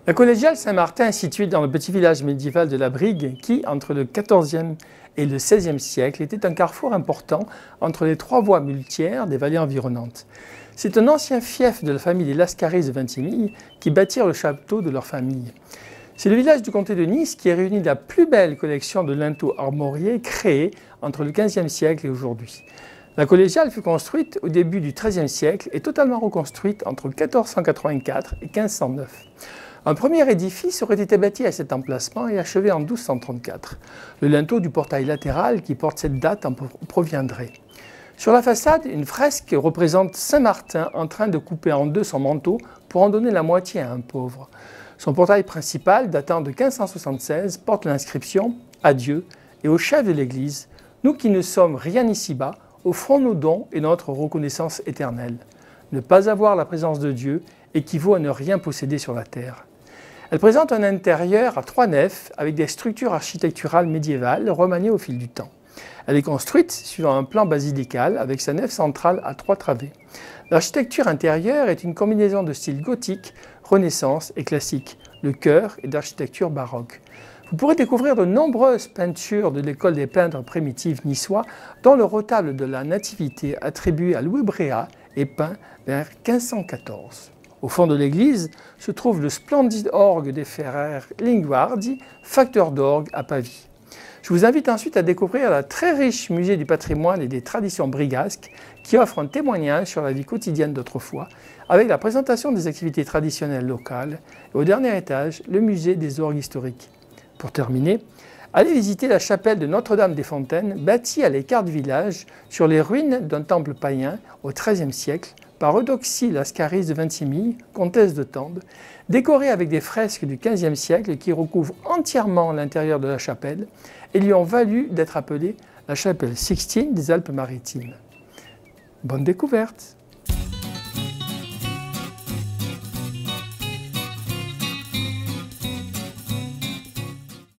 La collégiale Saint-Martin est située dans le petit village médiéval de la Brigue qui, entre le XIVe et le XVIe siècle, était un carrefour important entre les trois voies muletières des vallées environnantes. C'est un ancien fief de la famille des Lascaris de Vintimille qui bâtirent le château de leur famille. C'est le village du comté de Nice qui a réuni la plus belle collection de linteaux armoriés créée entre le XVe siècle et aujourd'hui. La collégiale fut construite au début du XIIIe siècle et totalement reconstruite entre 1484 et 1509. Un premier édifice aurait été bâti à cet emplacement et achevé en 1234. Le linteau du portail latéral qui porte cette date en proviendrait. Sur la façade, une fresque représente Saint Martin en train de couper en deux son manteau pour en donner la moitié à un pauvre. Son portail principal, datant de 1576, porte l'inscription « À Dieu et au chef de l'Église, nous qui ne sommes rien ici-bas, offrons nos dons et notre reconnaissance éternelle. Ne pas avoir la présence de Dieu équivaut à ne rien posséder sur la terre. » Elle présente un intérieur à trois nefs avec des structures architecturales médiévales remaniées au fil du temps. Elle est construite suivant un plan basilical avec sa nef centrale à trois travées. L'architecture intérieure est une combinaison de styles gothique, renaissance et classique. Le chœur est d'architecture baroque. Vous pourrez découvrir de nombreuses peintures de l'école des peintres primitifs niçois, dont le retable de la Nativité attribué à Louis Bréa est peint vers 1514. Au fond de l'église se trouve le splendide orgue des frères Linguardi, facteur d'orgue à Pavie. Je vous invite ensuite à découvrir le très riche musée du patrimoine et des traditions brigasques qui offre un témoignage sur la vie quotidienne d'autrefois, avec la présentation des activités traditionnelles locales et au dernier étage, le musée des orgues historiques. Pour terminer, allez visiter la chapelle de Notre-Dame-des-Fontaines, bâtie à l'écart du village sur les ruines d'un temple païen au XIIIe siècle par Eudoxie Lascaris de Vintimille, comtesse de Tende, décorée avec des fresques du XVe siècle qui recouvrent entièrement l'intérieur de la chapelle et lui ont valu d'être appelée la chapelle Sixtine des Alpes-Maritimes. Bonne découverte!